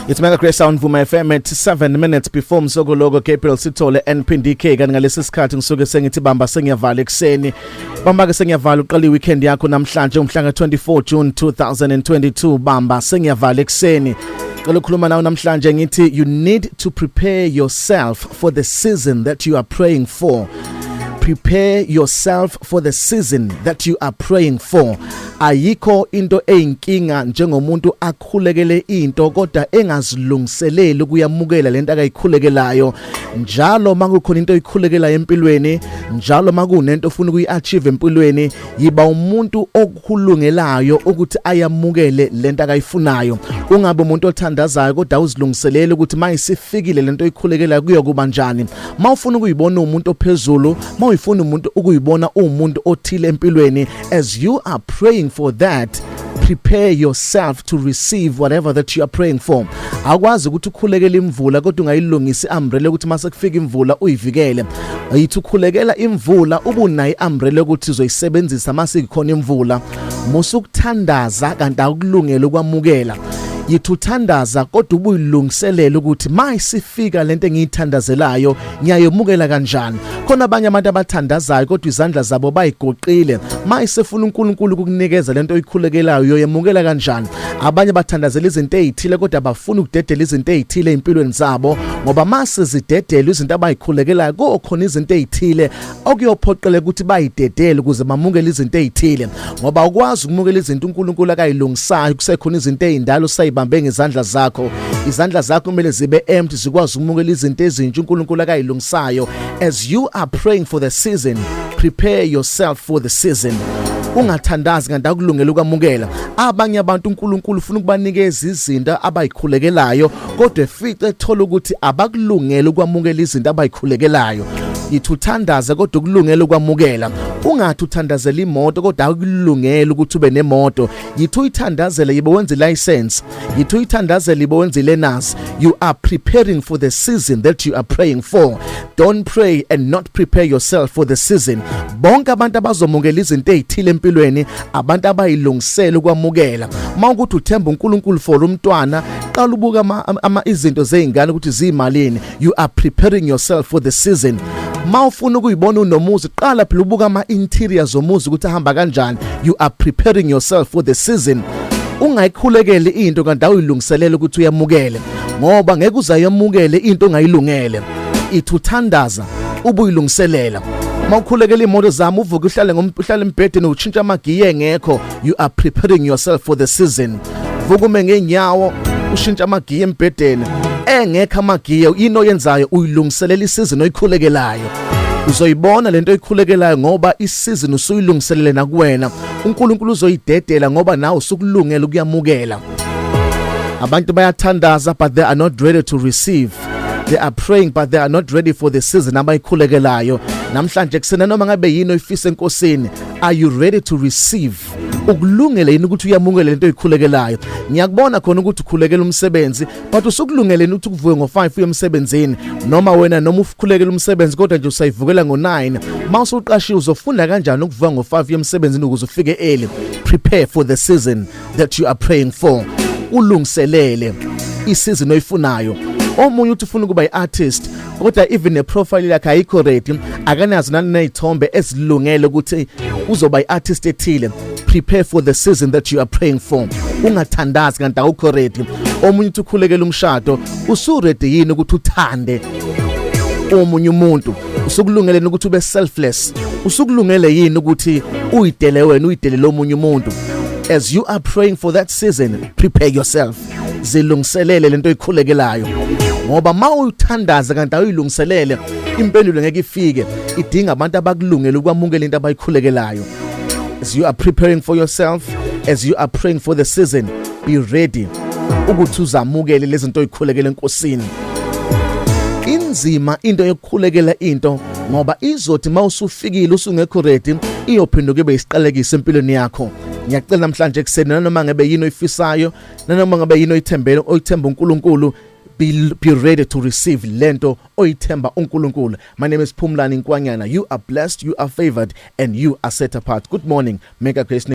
It's Mega Grace Sound Vuma FM at 7 minutes before Msogologo Gabriel Sithole NPDK kanti ngalesi sikhathi ngisuke sengithi bamba sengiyavala ekseni bamba ke sengiyavala uqala weekend yakho namhlanje umhlanga 24 June 2022 bamba sengiyavala ekseni qala ukukhuluma nawe namhlanje ngithi you need to prepare yourself for the season that you are praying for. Prepare yourself for the season that you are praying for. Ayikho into eyinkinga njengomuntu akhulekele into kodwa engazilungiseleli ukuyamukela lento akayikhulekelayo. Njalo makukhona into oyikhulekela empilweni, njalo makunento ufuna ukuyiachieve empilweni, yiba umuntu okhulungelayo ukuthi ayamukele lento akayifunayo. Ungabe umuntu othandazayo kodwa uzilungiselele ukuthi mayisifikile lento oyikhulekelayo kuyokuba njani. Mawufuna ukuyibona umuntu ophezulu, mawufuna umuntu ukuyibona umuntu othile empilweni, as you are praying for that, prepare yourself to receive whatever that you are praying for. Akwazi ukuthi ukhulekele imvula kodwa ungayilungisi umbrella ukuthi mase kufika imvula uyivikele. Ayithi ukhulekela imvula ubunayi umbrella ukuthi uzoyisebenzisa mase ikhona imvula. Musukuthandaza kanti akulungele ukwamukela. Yithuthandaza kodwa ubuyilungiselela ukuthi mayisifika lento engiyithandazelayo ngiyayemukela kanjani. Khona abanye abantu abathandazayo kodwa izandla zabo bayigoqile. Mayisefuna uNkulunkulu ukukunikeza lento oyikhulekelayo uyoyemukela kanjani. Abanye bathandazela izinto ezithile kodwa bafuna ukudedela izinto ezithile empilweni zabo ngoba mase zidedela izinto abayikhulekelayo kokhona izinto ezithile okuyophoqela ukuthi bayidedele ukuze bamukele izinto ezithile ngoba ukwazi ukumukela izinto uNkulunkulu akayilungisayo kusekhona izinto ezindalo bambe ngezandla zakho. Izandla zakho kumele zibe empty zikwazi ukumukela izinto ezintsha uNkulunkulu akayilungisayo. As you are praying for the season, prepare yourself for the season. Ungathandazi kanti akulungela ukwamukela. Abanye abantu uNkulunkulu ufuna ukubanikeza izinto abayikhulekelayo kodwa efice ethola ukuthi abakulungela ukwamukela izinto abayikhulekelayo. Yithuthandaza kodwa ukulungela ukwamukela. Ungathi uthandazela imoto kodwa akulungela ukuthi ube nemoto. Yithi uyithandazela yibe wenza license. Yithi uyithandazela yibe wenza learners. You are preparing for the season that you are praying for. Don't pray and not prepare yourself for the season. Bonke abantu abazomukela izinto ezithile empilweni, abantu abayilungisela ukwamukela. Mawukuthi uthemba uNkulunkulu for umntwana, qala ubuka izinto zeingane ukuthi ziyimalini. You are preparing yourself for the season. Mawufuna ukuyibona unomuzi qala phela ubuka ama-interiors zomuzi ukuthi ahamba kanjani. You are preparing yourself for the season. Ungayikhulekele into kanti awuyilungiselele ukuthi uyamukele ngoba ngeke uzayamukele into ongayilungele. Ithuthandaza ubuyilungiselela. Mawukhulekela imoto zami uvuka uhlale embhedeni utshintsha amagiye engekho. You are preparing yourself for the season. Vuka ume ngenyawo ushintsha amagiye embhedeni engekho amagiye yini oyenzayo uyilungiselela isizini oyikhulekelayo. Uzoyibona lento oyikhulekelayo ngoba isizini usuyilungiselele nakuwena. uNkulunkulu uzoyidedela ngoba nawe usukulungela ukuyamukela. Abantu bayathandaza but they are not ready to receive. They are praying but they are not ready for the season abayikhulekelayo. Namhlanje kusena noma ngabe yini oyifisa enkosini, are you ready to receive? Ukulungele yini ukuthi uyamukele lento oyikhulekelayo? Ngiyakubona khona ukuthi ukhulekela umsebenzi but usukulungele ukuthi ukuvuke ngo5 uye emsebenzini noma wena noma ukhulekela umsebenzi kodwa nje usayivukela ngo9. Mawusuqashiwe uzofunda kanjani ukuvuka ngo5 uye emsebenzini ukuze ufike early? Prepare for the season that you are praying for. Ulungiselele isizini oyifunayo. Omunye uthi ufuna ukuba iartist kodwa even a profile yakhe ayikho ready, akanazo nanezithombe ezilungele ukuthi uzoba iartist ethile. Prepare for the season that you are praying for. Ungathandazi kanti awukho ready. Omunye uthi ukhulekela umshado, usu ready yini ukuthi uthande omunye umuntu? Usukulungele ukuthi ube selfless? Usukulungele yini ukuthi uyidele wena uyidelele omunye umuntu? As you are praying for that season, prepare yourself. Zilungiselele lento oyikhulekelayo ngoba mawuthandaza kanti awuyilungiselele impendulo ngeke ifike. Idinga abantu abakulungela ukwamukela into abayikhulekelayo. As you are preparing for yourself, as you are praying for the season, be ready ukuthi uzamukele lezi zinto oyikhulekela enkosini. Inzima into yokukhulekela into ngoba izothi mawusufikile usungekho ready iyophinduka ibe isiqalekisa empilweni yakho. Ngiyacela namhlanje kusena noma ngabe yini oyifisayo noma ngabe yini oyithembele oyithemba uNkulunkulu, be ready to receive lento oyithemba uNkulunkulu. My name is Phumlani Nkwanyana. You are blessed, you are favored and you are set apart. Good morning. Mega Grace.